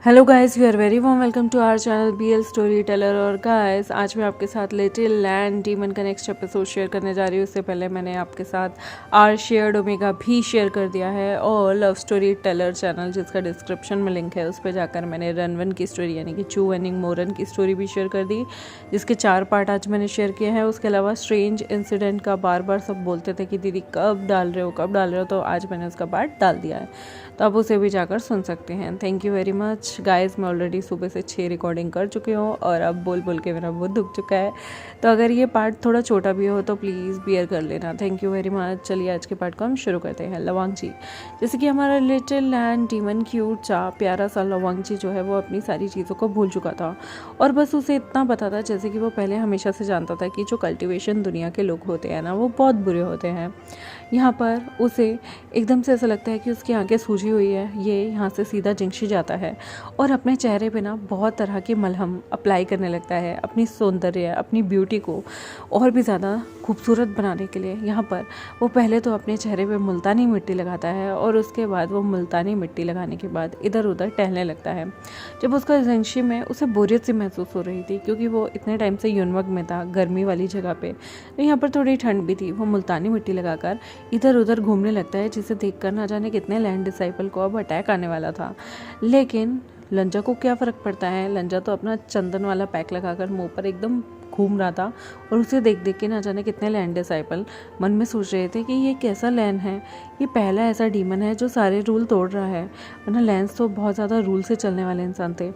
Hello guys, you are very warm welcome to our channel BL story teller. और guys, आज मैं आपके साथ लिटिल लैंड डीमन का नेक्स्ट एपिसोड शेयर करने जा रही हूँ। उससे पहले मैंने आपके साथ आर शेयर्ड ओमेगा भी शेयर कर दिया है और लव स्टोरी टेलर चैनल, जिसका डिस्क्रिप्शन में लिंक है, उस पर जाकर मैंने रनवन की स्टोरी यानी कि चू वनिंग मोरन की स्टोरी भी शेयर कर दी, जिसके 4 पार्ट आज मैंने शेयर किए हैं। उसके अलावा स्ट्रेंज इंसिडेंट का बार बार सब बोलते थे कि दीदी कब डाल रहे हो, तो आज मैंने उसका पार्ट डाल दिया है, तो आप उसे भी जाकर सुन सकते हैं। Thank you very much guys. मैं ऑलरेडी सुबह से 6 रिकॉर्डिंग कर चुकी हूँ और अब बोल बोल के मेरा बहुत दुख चुका है, तो अगर ये पार्ट थोड़ा छोटा भी हो तो प्लीज़ बियर कर लेना। Thank you very much. चलिए आज के पार्ट को हम शुरू करते हैं। लवांग जी, जैसे कि हमारा लिटिल लैंड डीमन क्यूट सा प्यारा सा लवांग जी जो है वो अपनी सारी चीज़ों को भूल चुका था और बस उसे इतना पता था जैसे कि वो पहले हमेशा से जानता था कि जो कल्टिवेशन दुनिया के लोग होते हैं ना, वो बहुत बुरे होते हैं। यहाँ पर उसे एकदम से ऐसा लगता है कि उसकी आंखें सूजी हुई है, ये यहाँ से सीधा जिंगशी जाता है और अपने चेहरे पे ना बहुत तरह की मलहम अप्लाई करने लगता है अपनी सौंदर्य, अपनी ब्यूटी को और भी ज़्यादा खूबसूरत बनाने के लिए। यहाँ पर वो पहले तो अपने चेहरे पे मुल्तानी मिट्टी लगाता है और उसके बाद वो मुल्तानी मिट्टी लगाने के बाद इधर उधर टहलने लगता है। जब उसका जिंगशी में उसे बोरियत सी महसूस हो रही थी, क्योंकि वो इतने टाइम से यूनमग में था, गर्मी वाली जगह पे, तो यहाँ पर थोड़ी ठंड भी थी। वो मुल्तानी मिट्टी लगाकर इधर उधर घूमने लगता है, जिसे देखकर ना जाने कितने लैंड डिसाइपल को अब अटैक आने वाला था। लेकिन लंजा को क्या फ़र्क पड़ता है, लंजा तो अपना चंदन वाला पैक लगाकर मुंह पर एकदम घूम रहा था और उसे देख देख के ना जाने कितने लैंड डिसाइपल मन में सोच रहे थे कि ये कैसा लैंड है, ये पहला ऐसा डीमन है जो सारे रूल तोड़ रहा है, वरना लैंस तो बहुत ज़्यादा रूल से चलने वाले इंसान थे।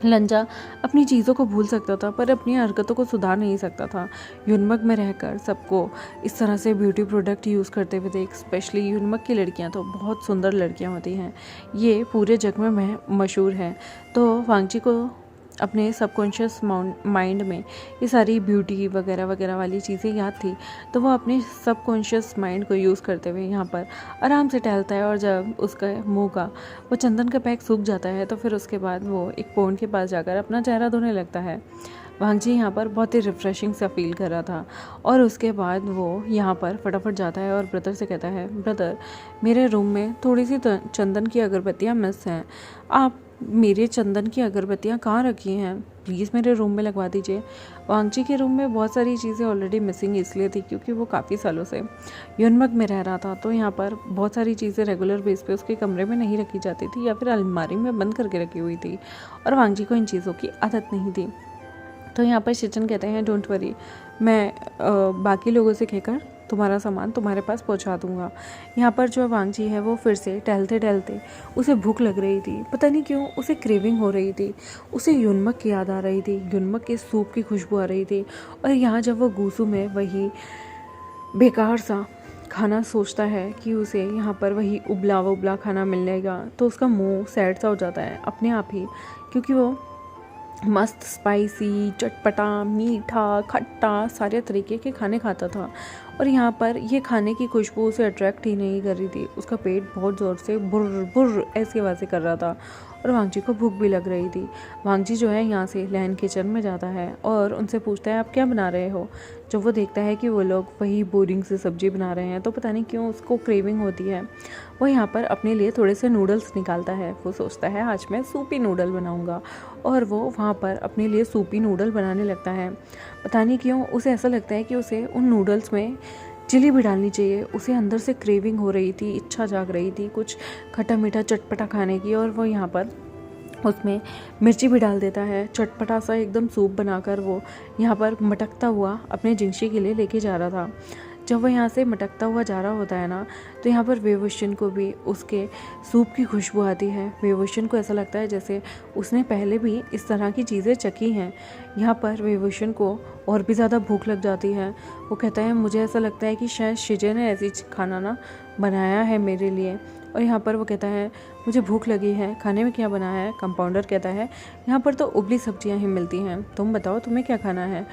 लंजा अपनी चीज़ों को भूल सकता था पर अपनी हरकतों को सुधार नहीं सकता था। यूनमग में रहकर सबको इस तरह से ब्यूटी प्रोडक्ट यूज़ करते हुए देख, स्पेशली यूनमग की लड़कियां तो बहुत सुंदर लड़कियां होती हैं, ये पूरे जग में मशहूर हैं। तो वांगची को अपने सबकॉन्शियस माइंड में ये सारी ब्यूटी वगैरह वगैरह वाली चीज़ें याद थी, तो वो अपने सबकॉन्शियस माइंड को यूज़ करते हुए यहाँ पर आराम से टहलता है। और जब उसका मुंह का वो चंदन का पैक सूख जाता है तो फिर उसके बाद वो एक पॉन्ड के पास जाकर अपना चेहरा धोने लगता है। वांगजी यहाँ पर बहुत ही रिफ़्रेशिंग सा फील कर रहा था और उसके बाद वो यहाँ पर फटाफट जाता है और ब्रदर से कहता है, ब्रदर मेरे रूम में थोड़ी सी चंदन की अगरबत्तियाँ मिस हैं, आप मेरे चंदन की अगरबत्तियाँ कहाँ रखी हैं, प्लीज़ मेरे रूम में लगवा दीजिए। वांगची के रूम में बहुत सारी चीज़ें ऑलरेडी मिसिंग इसलिए थी क्योंकि वो काफ़ी सालों से यूनमग में रह रहा था, तो यहाँ पर बहुत सारी चीज़ें रेगुलर बेस पे उसके कमरे में नहीं रखी जाती थी या फिर अलमारी में बंद करके रखी हुई थी और वांगची को इन चीज़ों की आदत नहीं थी। तो यहाँ पर शिचन कहते हैं, डोंट वरी, मैं बाकी लोगों से कहकर तुम्हारा सामान तुम्हारे पास पहुँचा दूँगा। यहाँ पर जो वांगची है वो फिर से टहलते टहलते उसे भूख लग रही थी, पता नहीं क्यों उसे क्रेविंग हो रही थी, उसे यूनमग की याद आ रही थी, यूनमग के सूप की खुशबू आ रही थी। और यहाँ जब वो गूसू में वही बेकार सा खाना सोचता है कि उसे यहाँ पर वही उबला उबला खाना मिलेगा, तो उसका मुंह सैड सा हो जाता है अपने आप ही, क्योंकि वो मस्त स्पाइसी, चटपटा, मीठा, खट्टा सारे तरीके के खाने खाता था और यहाँ पर ये खाने की खुशबू उसे अट्रैक्ट ही नहीं कर रही थी। उसका पेट बहुत ज़ोर से बुर्र बुर्र ऐसी आवाज़ें कर रहा था और वांगजी को भूख भी लग रही थी। वांगजी जो है यहाँ से लैंड किचन में जाता है और उनसे पूछता है, आप क्या बना रहे हो। जब वो देखता है कि वो लोग वही बोरिंग से सब्जी बना रहे हैं तो पता नहीं क्यों उसको क्रेविंग होती है। वो यहाँ पर अपने लिए थोड़े से नूडल्स निकालता है, वो सोचता है आज मैं सूपी नूडल बनाऊँगा और वो वहाँ पर अपने लिए सूपी नूडल बनाने लगता है। पता नहीं क्यों उसे ऐसा लगता है कि उसे उन नूडल्स में चिली भी डालनी चाहिए। उसे अंदर से क्रेविंग हो रही थी, इच्छा जाग रही थी कुछ खट्टा मीठा चटपटा खाने की, और वो यहाँ पर उसमें मिर्ची भी डाल देता है। चटपटा सा एकदम सूप बनाकर वो यहाँ पर मटकता हुआ अपने जिंगशी के लिए लेके जा रहा था। जब वो यहाँ से मटकता हुआ जा रहा होता है ना, तो यहाँ पर वेवोशन को भी उसके सूप की खुशबू आती है। वेवोशन को ऐसा लगता है जैसे उसने पहले भी इस तरह की चीज़ें चखी हैं। यहाँ पर वेवोशन को और भी ज़्यादा भूख लग जाती है। वो कहता है, मुझे ऐसा लगता है कि शायद शिजे ने ऐसी खाना ना बनाया है मेरे लिए। और यहाँ पर वो कहता है, मुझे भूख लगी है, खाने में क्या बना है। कंपाउंडर कहता है, यहाँ पर तो उबली सब्जियाँ ही मिलती हैं, तुम बताओ तुम्हें क्या खाना है।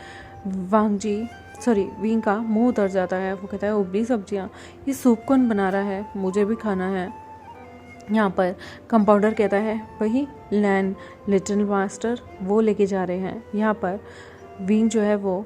विंग का मुंह उतर जाता है। वो कहता है, उबली सब्जियाँ, ये सूप कौन बना रहा है, मुझे भी खाना है। यहाँ पर कंपाउंडर कहता है, वही लैन लिटिल मास्टर वो लेके जा रहे हैं। यहाँ पर विंग जो है वो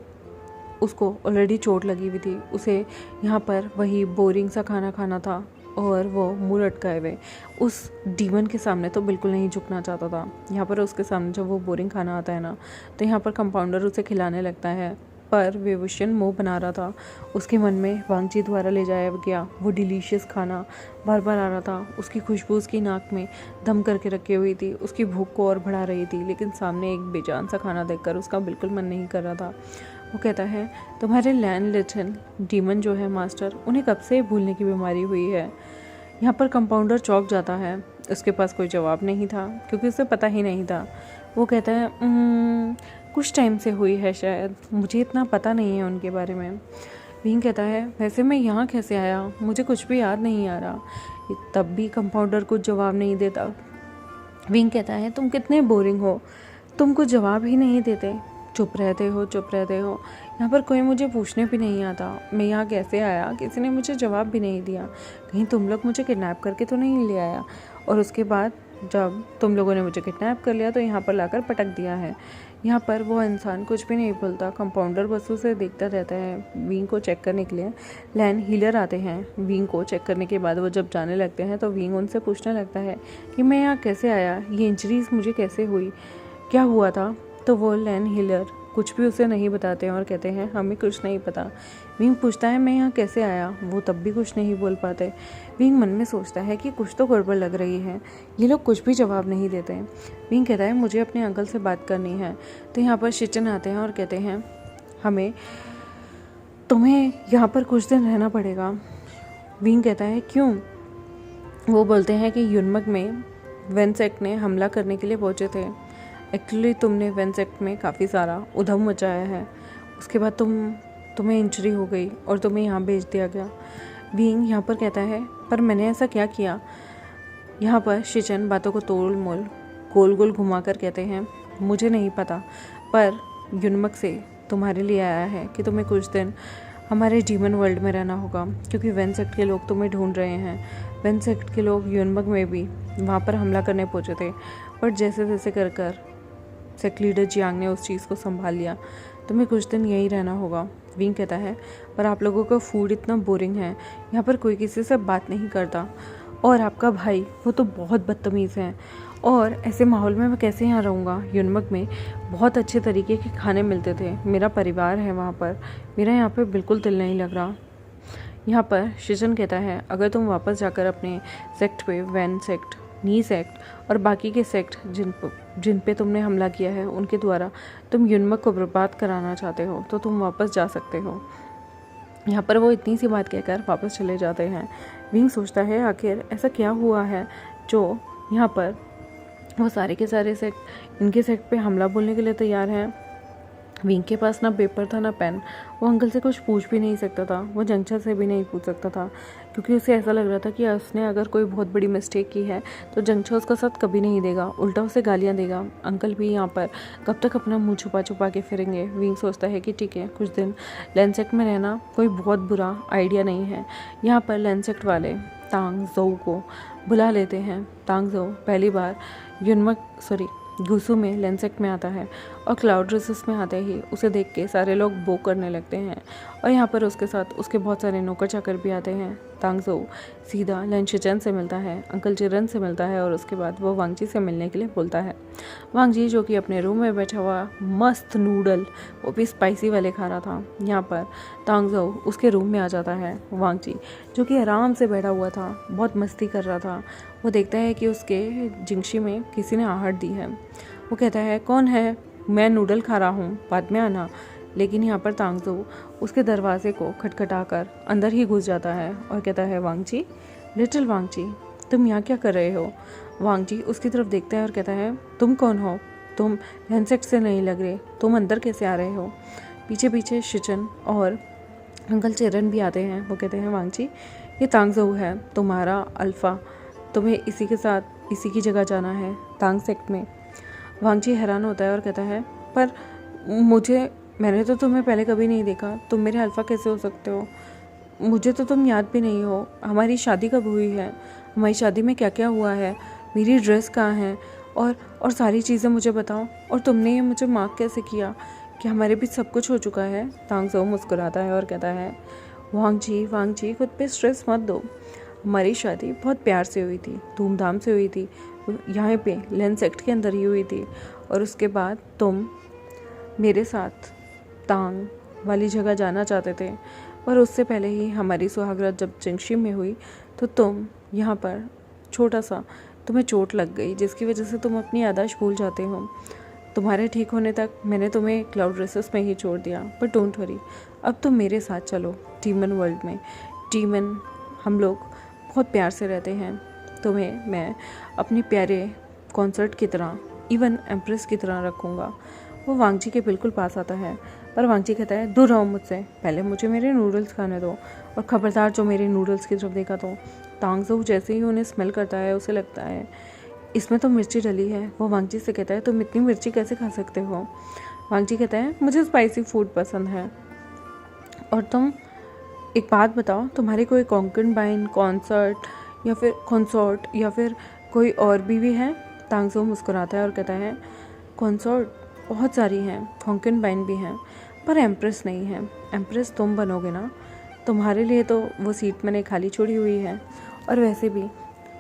उसको ऑलरेडी चोट लगी हुई थी, उसे यहाँ पर वही बोरिंग सा खाना खाना था और वो मुंह लटकाए हुए उस डीमन के सामने तो बिल्कुल नहीं झुकना चाहता था। यहाँ पर उसके सामने जब वो बोरिंग खाना आता है ना, तो यहाँ पर कंपाउंडर उसे खिलाने लगता है, पर विभूषण मुंह बना रहा था। उसके मन में वांगजी द्वारा ले जाया गया वो डिलीशियस खाना बार बार आ रहा था। उसकी खुशबू उसकी नाक में दम करके रखी हुई थी, उसकी भूख को और बढ़ा रही थी, लेकिन सामने एक बेजान सा खाना देखकर उसका बिल्कुल मन नहीं कर रहा था। वो कहता है, तुम्हारे लैंड लिटिल डीमन जो है मास्टर, उन्हें कब से भूलने की बीमारी हुई है। यहाँ पर कंपाउंडर चौंक जाता है। उसके पास कोई जवाब नहीं था क्योंकि उसे पता ही नहीं था। वो कहता है, कुछ टाइम से हुई है शायद, मुझे इतना पता नहीं है उनके बारे में। विंग कहता है, वैसे मैं यहाँ कैसे आया, मुझे कुछ भी याद नहीं आ रहा। तब भी कंपाउंडर कुछ जवाब नहीं देता। विंग कहता है, तुम कितने बोरिंग हो, तुम कुछ जवाब ही नहीं देते, चुप रहते हो। यहाँ पर कोई मुझे पूछने भी नहीं आता मैं यहाँ कैसे आया, किसी ने मुझे जवाब भी नहीं दिया। कहीं तुम लोग मुझे किडनैप करके तो नहीं ले आया, और उसके बाद जब तुम लोगों ने मुझे किडनैप कर लिया तो यहाँ पर लाकर पटक दिया है। यहाँ पर वो इंसान कुछ भी नहीं बोलता। कंपाउंडर बस उसे देखता रहता है। विंग को चेक करने के लिए लैंड हीलर आते हैं। विंग को चेक करने के बाद वो जब जाने लगते हैं तो विंग उनसे पूछने लगता है कि मैं यहाँ कैसे आया, ये इंजरीज मुझे कैसे हुई, क्या हुआ था। तो वो लैंड हीलर कुछ भी उसे नहीं बताते हैं और कहते हैं, हमें कुछ नहीं पता। विंग पूछता है, मैं यहाँ कैसे आया, वो तब भी कुछ नहीं बोल पाते। विंग मन में सोचता है कि कुछ तो गड़बड़ लग रही है, ये लोग कुछ भी जवाब नहीं देते। विंग कहता है, मुझे अपने अंकल से बात करनी है। तो यहाँ पर शिचन आते हैं और कहते हैं, तुम्हें यहाँ पर कुछ दिन रहना पड़ेगा। विंग कहता है, क्यों। वो बोलते हैं कि युनमक में वेंसेक्ट ने हमला करने के लिए पहुँचे थे। एक्चुअली तुमने वेंसेक्ट में काफ़ी सारा उधम मचाया है, उसके बाद तुम्हें इंजरी हो गई और तुम्हें यहाँ भेज दिया गया। विंग यहाँ पर कहता है, पर मैंने ऐसा क्या किया। यहाँ पर शिचन बातों को तोड़ मोल गोल गोल घुमा कर कहते हैं, मुझे नहीं पता, पर युनमक से तुम्हारे लिए आया है कि तुम्हें कुछ दिन हमारे डीमन वर्ल्ड में रहना होगा, क्योंकि वेंसेक्ट के लोग तुम्हें ढूंढ रहे हैं। वेंसेक्ट के लोग युनमक में भी वहाँ पर हमला करने पहुँचे थे, पर जैसे तैसे कर सेक्ट लीडर जियांग ने उस चीज़ को संभाल लिया। तुम्हें कुछ दिन यहीं रहना होगा। विंग कहता है, पर आप लोगों का फूड इतना बोरिंग है, यहाँ पर कोई किसी से बात नहीं करता, और आपका भाई वो तो बहुत बदतमीज़ है, और ऐसे माहौल में मैं कैसे यहाँ रहूँगा। युनमक में बहुत अच्छे तरीके के खाने मिलते थे, मेरा परिवार है वहाँ पर, मेरा यहाँ पर बिल्कुल दिल नहीं लग रहा। यहाँ पर शिचन कहता है, अगर तुम वापस जाकर अपने सेक्ट पे वैन सेक्ट, नी सेक्ट और बाकी के सेक्ट जिन पे तुमने हमला किया है उनके द्वारा तुम युनमक को बर्बाद कराना चाहते हो तो तुम वापस जा सकते हो। यहाँ पर वो इतनी सी बात कहकर वापस चले जाते हैं। विंग सोचता है, आखिर ऐसा क्या हुआ है जो यहाँ पर वो सारे के सारे सेक्ट इनके सेक्ट पे हमला बोलने के लिए तैयार हैं। विंग के पास ना पेपर था ना पेन, वो अंकल से कुछ पूछ भी नहीं सकता था, वो जंगचा से भी नहीं पूछ सकता था, क्योंकि उसे ऐसा लग रहा था कि उसने अगर कोई बहुत बड़ी मिस्टेक की है तो जंगचा उसका साथ कभी नहीं देगा, उल्टा उसे गालियाँ देगा। अंकल भी यहाँ पर कब तक अपना मुंह छुपा के फिरेंगे। विंग सोचता है कि ठीक है, कुछ दिन लैंसेक्ट में रहना कोई बहुत बुरा आइडिया नहीं है। यहाँ पर लैंसेक्ट वाले तांग जोऊ को बुला लेते हैं। तांग जोऊ पहली बार गुसू में लैंसेक्ट में आता है, और क्लाउड रेसिस में आते ही उसे देख के सारे लोग बो करने लगते हैं, और यहाँ पर उसके साथ उसके बहुत सारे नौकर चाकर भी आते हैं। तांग जोऊ सीधा लैन शिचन से मिलता है, अंकल जिरन से मिलता है, और उसके बाद वो वांगजी से मिलने के लिए बोलता है। वांगजी जो कि अपने रूम में बैठा हुआ मस्त नूडल, वो भी स्पाइसी वाले खा रहा था। यहाँ पर तांग जोऊ उसके रूम में आ जाता है। वांगजी जो कि आराम से बैठा हुआ था, बहुत मस्ती कर रहा था, वो देखता है कि उसके जिंगशी में किसी ने आहट दी है। वो कहता है, कौन है, मैं नूडल खा रहा हूँ, बाद में आना। लेकिन यहाँ पर तांग जोऊ उसके दरवाजे को खटखटाकर अंदर ही घुस जाता है और कहता है, वांगजी, लिटिल वांगजी, तुम यहाँ क्या कर रहे हो। वांगजी उसकी तरफ देखता है और कहता है, तुम कौन हो, तुम लैंसेक्ट से नहीं लग रहे, तुम अंदर कैसे आ रहे हो। पीछे पीछे शिचन और अंकल चेरन भी आते हैं। वो कहते हैं, वांगजी, ये तांग जोऊ है, तुम्हारा अल्फ़ा, तुम्हें इसी के साथ इसी की जगह जाना है, तांग सेक्ट में। वांगजी हैरान होता है और कहता है, पर मैंने तो तुम्हें पहले कभी नहीं देखा, तुम मेरे अल्फ़ा कैसे हो सकते हो, मुझे तो तुम याद भी नहीं हो। हमारी शादी कब हुई है, हमारी शादी में क्या क्या हुआ है, मेरी ड्रेस कहाँ है, और सारी चीज़ें मुझे बताओ, और तुमने ये मुझे मार्क कैसे किया कि हमारे बीच सब कुछ हो चुका है। तांग जोऊ मुस्कुराता है और कहता है, वांगजी खुद पे स्ट्रेस मत दो, हमारी शादी बहुत प्यार से हुई थी, धूमधाम से हुई थी, यहाँ पे लेंस एक्ट के अंदर ही हुई थी। और उसके बाद तुम मेरे साथ तांग वाली जगह जाना चाहते थे, पर उससे पहले ही हमारी सुहागरात जब जंक्शन में हुई तो तुम यहाँ पर छोटा सा तुम्हें चोट लग गई, जिसकी वजह से तुम अपनी याददाश्त भूल जाते हो। तुम्हारे ठीक होने तक मैंने तुम्हें क्लाउड रेसेस में ही छोड़ दिया, पर डोंट वरी, अब तुम मेरे साथ चलो डीमन वर्ल्ड में। डीमन हम लोग बहुत प्यार से रहते हैं। तुम्हें मैं अपने प्यारे कॉन्सर्ट की तरह, इवन एम्प्रेस की तरह रखूँगा। वो वांगजी के बिल्कुल पास आता है, पर वांगजी कहता है दूर रहो मुझसे, पहले मुझे मेरे नूडल्स खाने दो, और खबरदार जो मेरे नूडल्स की तरफ देखा तो। तांगजो जैसे ही उन्हें स्मेल करता है उसे लगता है इसमें तो मिर्ची डली है। वो वांगजी से कहता है तुम इतनी मिर्ची कैसे खा सकते हो। वांगजी कहता है मुझे स्पाइसी फूड पसंद है। और तुम एक बात बताओ, तुम्हारी कोई कॉन्कनबाइन, कॉन्सॉर्ट या फिर कोई और बीवी है। तांगजो मुस्कुराता है और कहता है कॉन्सॉर्ट बहुत सारी हैं, कॉन्कनबाइन भी हैं, पर एम्प्रेस नहीं है। एम्प्रेस तुम बनोगे ना, तुम्हारे लिए तो वो सीट मैंने खाली छोड़ी हुई है। और वैसे भी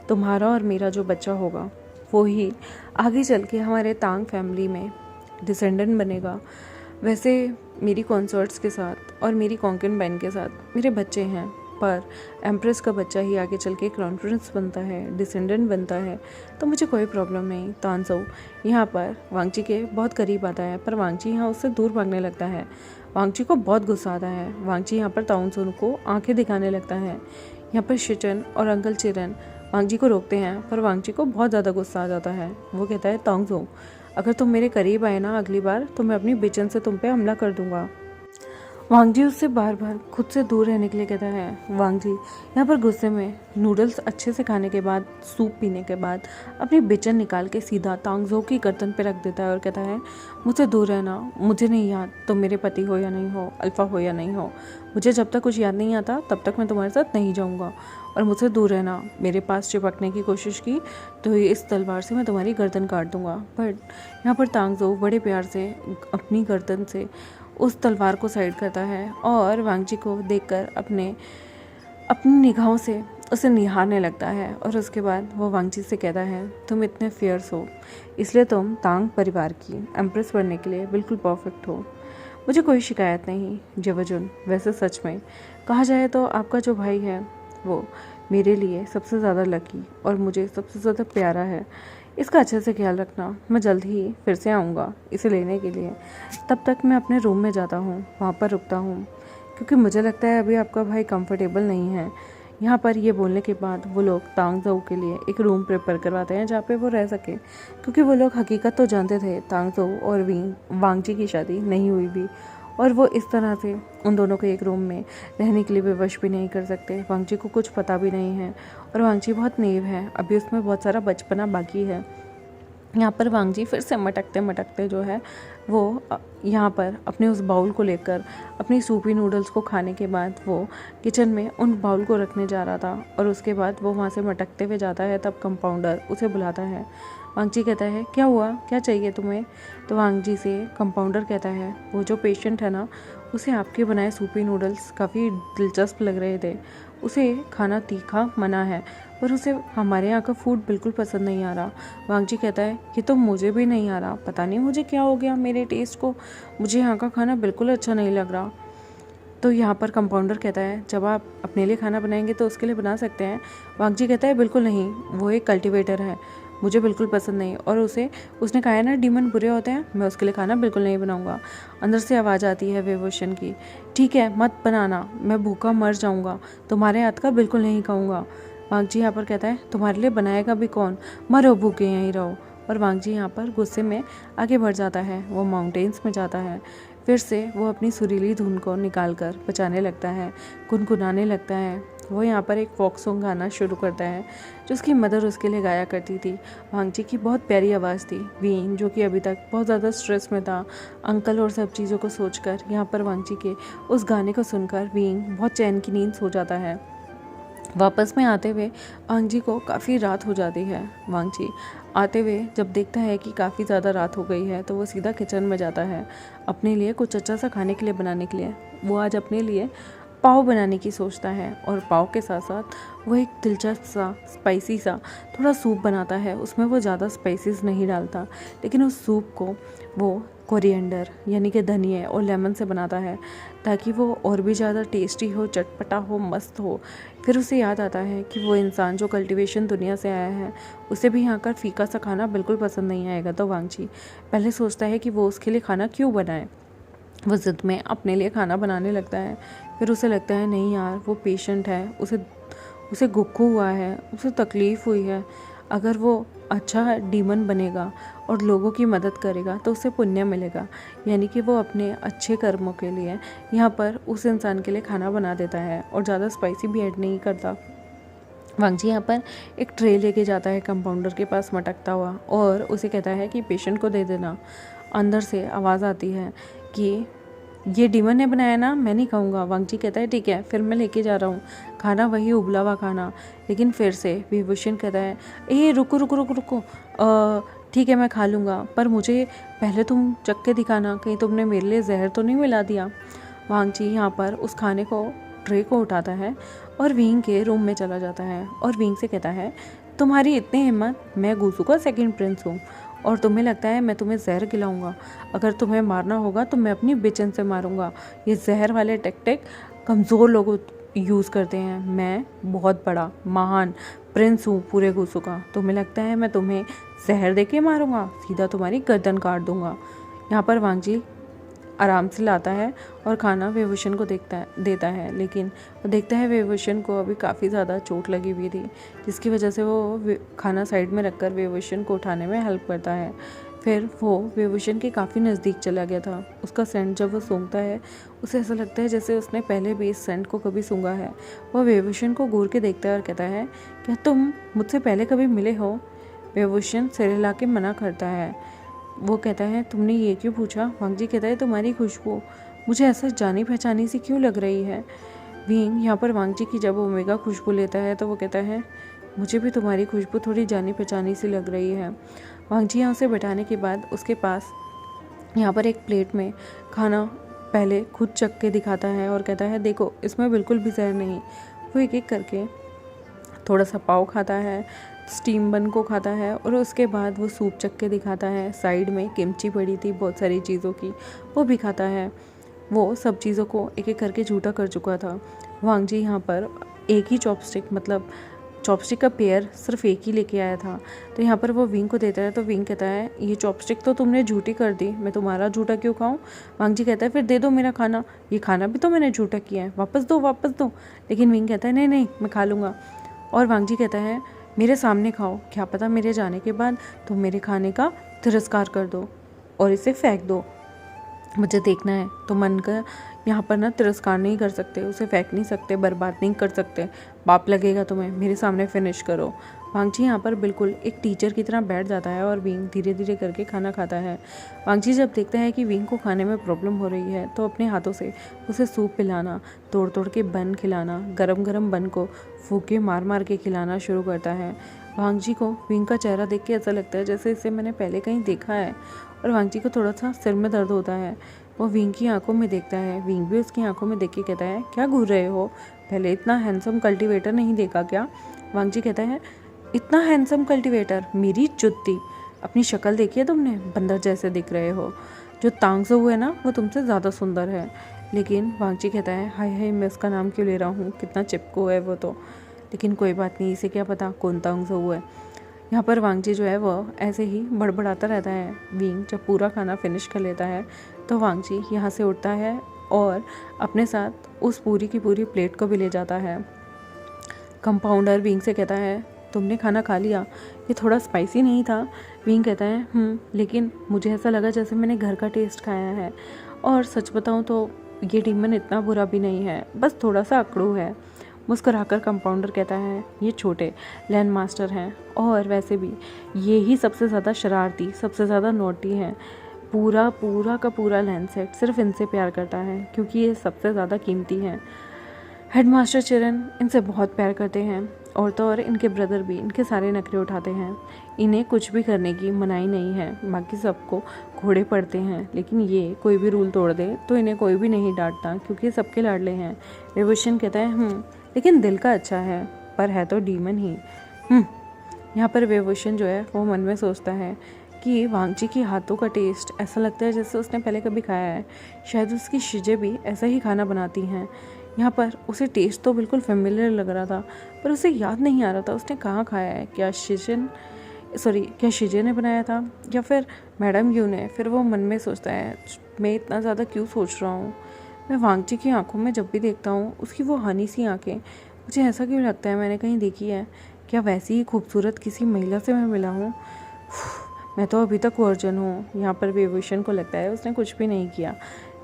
तुम्हारा और मेरा जो बच्चा होगा वो ही आगे चल के हमारे तांग फैमिली में डिसेंडेंट बनेगा। वैसे मेरी कॉन्सर्ट्स के साथ और मेरी कॉन्कनबाइन के साथ मेरे बच्चे हैं, पर एम्प्रेस का बच्चा ही आगे चल के क्राउन प्रिंस बनता है, डिसेंडेंट बनता है, तो मुझे कोई प्रॉब्लम नहीं। तांजो यहाँ पर वांगजी के बहुत करीब आता है, पर वांगजी यहाँ उससे दूर भागने लगता है। वांगजी को बहुत गुस्सा आता है। वांगजी यहाँ पर ताउनसो को आंखें दिखाने लगता है। यहाँ पर शिचन और अंकल चिरन वांगजी को रोकते हैं, पर वांगजी को बहुत ज़्यादा गुस्सा आ जाता है। वो कहता है तांगजो अगर तुम मेरे करीब आए ना अगली बार, तो मैं अपनी बेचन से तुम पे हमला कर दूंगा। वांगजी उससे बार बार खुद से दूर रहने के लिए कहता है। वांगजी यहाँ पर गुस्से में नूडल्स अच्छे से खाने के बाद, सूप पीने के बाद अपनी बेचन निकाल के सीधा तांगजो की गर्दन पे रख देता है और कहता है मुझसे दूर रहना, मुझे नहीं याद तुम मेरे पति हो या नहीं हो, अल्फा हो या नहीं हो। मुझे जब तक कुछ याद नहीं आता तब तक मैं तुम्हारे साथ नहीं जाऊँगा, और मुझसे दूर रहना। मेरे पास चिपकने की कोशिश की तो इस तलवार से मैं तुम्हारी गर्दन काट दूंगा। बट यहाँ पर तांगजो बड़े प्यार से अपनी गर्दन से उस तलवार को साइड करता है और वांगजी को देखकर अपनी निगाहों से उसे निहारने लगता है। और उसके बाद वो वांगजी से कहता है तुम इतने फियर्स हो, इसलिए तुम तांग परिवार की एम्प्रेस बनने के लिए बिल्कुल परफेक्ट हो। मुझे कोई शिकायत नहीं जवजुन। वैसे सच में कहा जाए तो आपका जो भाई है वो मेरे लिए सबसे ज़्यादा लकी और मुझे सबसे ज़्यादा प्यारा है। इसका अच्छे से ख्याल रखना। मैं जल्द ही फिर से आऊँगा इसे लेने के लिए। तब तक मैं अपने रूम में जाता हूँ, वहाँ पर रुकता हूँ, क्योंकि मुझे लगता है अभी आपका भाई कंफर्टेबल नहीं है। यहाँ पर ये बोलने के बाद वो लोग तांगजो के लिए एक रूम प्रिपेयर करवाते हैं जहाँ पे वो रह सके, क्योंकि वो लोग हकीकत तो जानते थे तांगजो और वांगजी की शादी नहीं हुई भी, और वो इस तरह से उन दोनों को एक रूम में रहने के लिए विवश भी नहीं कर सकते। वांगजी को कुछ पता भी नहीं है, और वांगजी बहुत नेव है, अभी उसमें बहुत सारा बचपना बाकी है। यहाँ पर वांगजी फिर से मटकते जो है वो यहाँ पर अपने उस बाउल को लेकर अपनी सूपी नूडल्स को खाने के बाद वो किचन में उन बाउल को रखने जा रहा था, और उसके बाद वो वहाँ से मटकते हुए जाता है। तब कंपाउंडर उसे बुलाता है। वांगजी कहता है क्या हुआ, क्या चाहिए तुम्हें। तो वांगजी से कंपाउंडर कहता है वो जो पेशेंट है ना, उसे आपके बनाए सूपी नूडल्स काफ़ी दिलचस्प लग रहे थे, उसे खाना तीखा मना है, पर उसे हमारे यहाँ का फूड बिल्कुल पसंद नहीं आ रहा। वांगजी कहता है ये तो मुझे भी नहीं आ रहा, पता नहीं मुझे क्या हो गया मेरे टेस्ट को, मुझे यहाँ का खाना बिल्कुल अच्छा नहीं लग रहा। तो यहाँ पर कंपाउंडर कहता है जब आप अपने लिए खाना बनाएंगे तो उसके लिए बना सकते हैं। वांगजी कहता है बिल्कुल नहीं, वो एक कल्टिवेटर है, मुझे बिल्कुल पसंद नहीं, और उसने कहा है ना डीमन बुरे होते हैं, मैं उसके लिए खाना बिल्कुल नहीं बनाऊंगा। अंदर से आवाज़ आती है वेवोशन की, ठीक है मत बनाना, मैं भूखा मर जाऊंगा, तुम्हारे हाथ का बिल्कुल नहीं खाऊंगा। वांगजी यहाँ पर कहता है तुम्हारे लिए बनाएगा भी कौन, मरो भूखे यहीं रहो। और वांगजी यहाँ पर गुस्से में आगे बढ़ जाता है, वो माउंटेन्स में जाता है। फिर से वो अपनी सुरीली धुन को निकाल कर बजाने लगता है, गुनगुनाने लगता है। वो यहाँ पर एक फोक सॉन्ग गाना शुरू करता है जो उसकी मदर उसके लिए गाया करती थी। वांगजी की बहुत प्यारी आवाज़ थी। वीन जो कि अभी तक बहुत ज़्यादा स्ट्रेस में था अंकल और सब चीज़ों को सोचकर, यहाँ पर वांगजी के उस गाने को सुनकर वीन बहुत चैन की नींद सो जाता है। वापस में आते हुए वांगजी को काफ़ी रात हो जाती है। वांगजी आते हुए जब देखता है कि काफ़ी ज़्यादा रात हो गई है तो वो सीधा किचन में जाता है अपने लिए कुछ अच्छा सा खाने के लिए बनाने के लिए। वो आज अपने लिए पाव बनाने की सोचता है और पाव के साथ साथ वो एक दिलचस्प सा स्पाइसी सा थोड़ा सूप बनाता है। उसमें वो ज़्यादा स्पाइसेस नहीं डालता, लेकिन उस सूप को वो कोरिएंडर यानी कि धनिया और लेमन से बनाता है ताकि वो और भी ज़्यादा टेस्टी हो, चटपटा हो, मस्त हो। फिर उसे याद आता है कि वो इंसान जो कल्टीवेशन दुनिया से आया है उसे भी यहाँ का फीका सा खाना बिल्कुल पसंद नहीं आएगा। तो वांगची पहले सोचता है कि वो उसके लिए खाना क्यों बनाए। वो ज़िद में अपने लिए खाना बनाने लगता है। फिर उसे लगता है नहीं यार, वो पेशेंट है, उसे गुक्कू हुआ है, उसे तकलीफ़ हुई है। अगर वो अच्छा डीमन बनेगा और लोगों की मदद करेगा तो उसे पुण्य मिलेगा, यानी कि वो अपने अच्छे कर्मों के लिए यहाँ पर उस इंसान के लिए खाना बना देता है और ज़्यादा स्पाइसी भी ऐड नहीं करता। वांगची यहाँ पर एक ट्रे लेके जाता है कंपाउंडर के पास मटकता हुआ और उसे कहता है कि पेशेंट को दे देना। अंदर से आवाज़ आती है कि ये डीमन ने बनाया ना, मैं नहीं खाऊंगा। वांगची कहता है ठीक है, फिर मैं लेके जा रहा हूँ खाना, वही उबला हुआ खाना। लेकिन फिर से विभूषण कहता है ए रुको रुको रुको रुको, ठीक है मैं खा लूँगा, पर मुझे पहले तुम चख के दिखाना, कहीं तुमने मेरे लिए जहर तो नहीं मिला दिया। वांगची यहाँ पर उस खाने को ट्रे को उठाता है और विंग के रूम में चला जाता है और विंग से कहता है तुम्हारी इतनी हिम्मत, मैं गूसू का सेकंड प्रिंस हूँ और तुम्हें लगता है मैं तुम्हें जहर खिलाऊंगा। अगर तुम्हें मारना होगा तो मैं अपनी बेचैन से मारूंगा। ये जहर वाले टेक्टिक कमज़ोर लोग यूज़ करते हैं। मैं बहुत बड़ा महान प्रिंस हूँ पूरे गूसू का। तुम्हें लगता है मैं तुम्हें जहर दे के मारूंगा? सीधा तुम्हारी गर्दन काट दूंगा। यहाँ पर वांगची आराम से लाता है और खाना विभूषण को देता है, लेकिन वो देखता है विभूषण को अभी काफ़ी ज़्यादा चोट लगी हुई थी, जिसकी वजह से वो खाना साइड में रखकर विभूषण को उठाने में हेल्प करता है। फिर वो विभूषण के काफ़ी नज़दीक चला गया था। उसका सेंट जब वो सूंघता है उसे ऐसा लगता है जैसे उसने पहले भी इस सेंट को कभी सूंघा है। वो विभूषण को घूर के देखता है और कहता है क्या तुम मुझसे पहले कभी मिले हो? विभूषण सिर हिला के मना करता है। वो कहता है तुमने ये क्यों पूछा? वांगची कहता है तुम्हारी खुशबू मुझे ऐसा जानी पहचानी सी क्यों लग रही है। विंग यहाँ पर वांगची की जब ओमेगा खुशबू लेता है तो वो कहता है मुझे भी तुम्हारी खुशबू थोड़ी जानी पहचानी सी लग रही है। वांगची यहाँ उसे बैठाने के बाद उसके पास यहाँ पर एक प्लेट में खाना पहले खुद चख के दिखाता है और कहता है देखो इसमें बिल्कुल भी जहर नहीं। वो एक एक करके थोड़ा सा पाव खाता है, स्टीम बन को खाता है और उसके बाद वो सूप चख के दिखाता है। साइड में किमची पड़ी थी बहुत सारी चीज़ों की, वो भी खाता है। वो सब चीज़ों को एक एक करके झूठा कर चुका था। वांगची यहाँ पर एक ही चॉपस्टिक का पेयर सिर्फ एक ही लेके आया था। तो यहाँ पर वो विंग को देता है तो विंग कहता है ये चॉपस्टिक तो तुमने झूठी कर दी, मैं तुम्हारा झूठा क्यों खाऊं? वांगची कहता है फिर दे दो मेरा खाना, ये खाना भी तो मैंने झूठा किया है, वापस दो। लेकिन विंग कहता है नहीं मैं खा लूँगा। और वांगची कहता है मेरे सामने खाओ, क्या पता मेरे जाने के बाद तुम मेरे खाने का तिरस्कार कर दो और इसे फेंक दो। मुझे देखना है तो मन का यहाँ पर ना तिरस्कार नहीं कर सकते, उसे फेंक नहीं सकते, बर्बाद नहीं कर सकते, पाप लगेगा तुम्हें, मेरे सामने फिनिश करो। वांगची यहाँ पर बिल्कुल एक टीचर की तरह बैठ जाता है और विंग धीरे धीरे करके खाना खाता है। वांगची जब देखता है कि विंग को खाने में प्रॉब्लम हो रही है तो अपने हाथों से उसे सूप पिलाना, तोड़ तोड़ के बन खिलाना, गरम गरम बन को फूके मार मार के खिलाना शुरू करता है। वांगची को विंग का चेहरा देख के ऐसा लगता है जैसे इसे मैंने पहले कहीं देखा है और वांगची को थोड़ा सा सिर में दर्द होता है। वो विंग की आंखों में देखता है, विंग भी उसकी आंखों में देख के कहता है क्या घूर रहे हो, पहले इतना हैंडसम कल्टीवेटर नहीं देखा क्या? वांगची कहता है इतना हैंडसम कल्टीवेटर, मेरी जुत्ती, अपनी शक्ल देखी है तुमने? बंदर जैसे दिख रहे हो, जो तांगसो हुए ना वो तुमसे ज़्यादा सुंदर है। लेकिन वांगची कहता है हाय मैं उसका नाम क्यों ले रहा हूँ, कितना चिपको है वो तो, लेकिन कोई बात नहीं, इसे क्या पता कौन तांगसो हुआ है। यहाँ पर वांगची जो है वो ऐसे ही बड़बड़ाता रहता है। विंग जब पूरा खाना फिनिश कर लेता है तो वांगची यहाँ से उठता है और अपने साथ उस पूरी की पूरी प्लेट को भी ले जाता है। कंपाउंडर विंग से कहता है तुमने खाना खा लिया, ये थोड़ा स्पाइसी नहीं था? विंग कहता है लेकिन मुझे ऐसा लगा जैसे मैंने घर का टेस्ट खाया है, और सच बताऊँ तो ये डीमन इतना बुरा भी नहीं है, बस थोड़ा सा अकड़ू है। मुस्कुराकर कंपाउंडर कहता है ये छोटे लैंड मास्टर हैं और वैसे भी ये ही सबसे ज़्यादा शरारती, सबसे ज़्यादा नोटी हैं। पूरा का पूरा लैंड सेट सिर्फ इनसे प्यार करता है क्योंकि ये सबसे ज़्यादा कीमती हैं। हेडमास्टर चिरन इनसे बहुत प्यार करते हैं और तो और इनके ब्रदर भी इनके सारे नखरे उठाते हैं। इन्हें कुछ भी करने की मनाही नहीं है, बाकी सबको घोड़े पड़ते हैं, लेकिन ये कोई भी रूल तोड़ दे तो इन्हें कोई भी नहीं डांटता क्योंकि सबके लाडले हैं। विभूषण कहता है लेकिन दिल का अच्छा है, पर है तो डीमन ही। यहाँ पर विभूषण जो है वो मन में सोचता है कि वांगची की हाथों का टेस्ट ऐसा लगता है जैसे उसने पहले कभी खाया है। शायद उसकी शिजे भी ऐसा ही खाना बनाती हैं। यहाँ पर उसे टेस्ट तो बिल्कुल फेमिलियर लग रहा था, पर उसे याद नहीं आ रहा था उसने कहाँ खाया है। क्या शिजे ने बनाया था या फिर मैडम यू ने। फिर वो मन में सोचता है मैं इतना ज़्यादा क्यों सोच रहा हूँ। मैं वांगची की आंखों में जब भी देखता हूँ उसकी वो हनी सी आंखें, मुझे ऐसा क्यों लगता है मैंने कहीं देखी है। क्या वैसी ही खूबसूरत किसी महिला से मैं मिला हूँ। मैं तो अभी तक वर्जन हूँ। यहाँ पर विभूषण को लगता है उसने कुछ भी नहीं किया,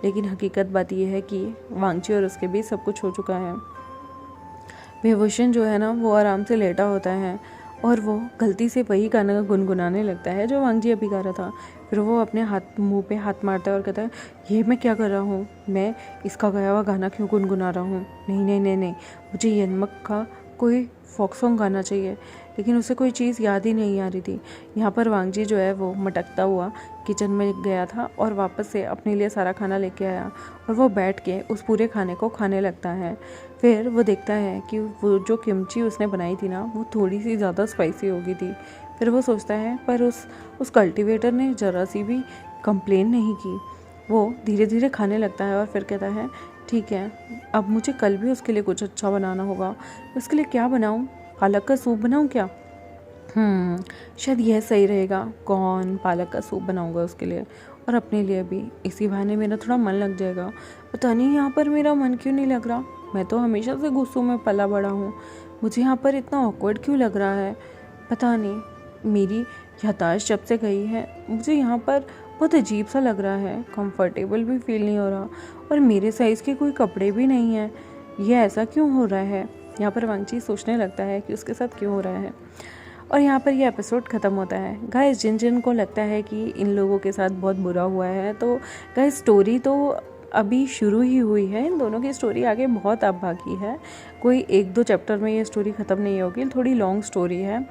लेकिन हकीकत बात यह है कि वांगची और उसके बीच सब कुछ हो चुका है। विभूषण जो है ना वो आराम से लेटा होता है और वो गलती से वही गाना गुनगुनाने लगता है जो वांगची अभी गा रहा था। फिर वो अपने मुंह पे हाथ मारता है और कहता है ये मैं क्या कर रहा हूँ, मैं इसका गाया हुआ गाना क्यों गुनगुना रहा हूँ। नहीं नहीं नहीं नहीं, मुझे यनमक का कोई फोक सॉन्ग गाना चाहिए। लेकिन उसे कोई चीज़ याद ही नहीं आ रही थी। यहाँ पर वांगची जो है वो मटकता हुआ किचन में गया था और वापस से अपने लिए सारा खाना लेके आया और वो बैठ के उस पूरे खाने को खाने लगता है। फिर वो देखता है कि वो जो किमची उसने बनाई थी ना वो थोड़ी सी ज़्यादा स्पाइसी हो गई थी। फिर वो सोचता है पर उस कल्टीवेटर ने ज़रा सी भी कंप्लेन नहीं की। वो धीरे धीरे खाने लगता है और फिर कहता है ठीक है, अब मुझे कल भी उसके लिए कुछ अच्छा बनाना होगा। उसके लिए क्या बनाऊँ, पालक का सूप बनाऊँ क्या। शायद यह सही रहेगा। कौन, पालक का सूप बनाऊंगा उसके लिए और अपने लिए भी। इसी बहाने मेरा थोड़ा मन लग जाएगा। पता नहीं यहाँ पर मेरा मन क्यों नहीं लग रहा। मैं तो हमेशा से गुस्सों में पला बड़ा हूँ, मुझे यहाँ पर इतना ऑकवर्ड क्यों लग रहा है। पता नहीं, मेरी याददाश्त जब से गई है मुझे यहाँ पर बहुत अजीब सा लग रहा है। कंफर्टेबल भी फील नहीं हो रहा और मेरे साइज़ के कोई कपड़े भी नहीं हैं। ये ऐसा क्यों हो रहा है। यहाँ पर वांगची सोचने लगता है कि उसके साथ क्यों हो रहा है। और यहाँ पर ये एपिसोड ख़त्म होता है। गाइस जिन को लगता है कि इन लोगों के साथ बहुत बुरा हुआ है, तो गाइस स्टोरी तो अभी शुरू ही हुई है। इन दोनों की स्टोरी आगे बहुत अब बाकी है। कोई 1-2 चैप्टर में ये स्टोरी ख़त्म नहीं होगी। थोड़ी लॉन्ग स्टोरी है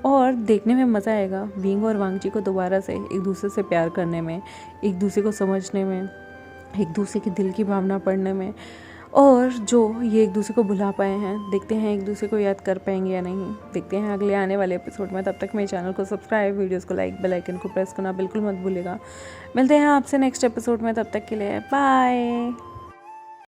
और देखने में मज़ा आएगा। विंग और वांगची को दोबारा से एक दूसरे से प्यार करने में, एक दूसरे को समझने में, एक दूसरे के दिल की भावना पढ़ने में, और जो ये एक दूसरे को भुला पाए हैं, देखते हैं एक दूसरे को याद कर पाएंगे या नहीं। देखते हैं अगले आने वाले एपिसोड में। तब तक मेरे चैनल को सब्सक्राइब, वीडियोस को लाइक, बेल आइकन को प्रेस करना बिल्कुल मत भूलिएगा। मिलते हैं आपसे नेक्स्ट एपिसोड में, तब तक के लिए बाय।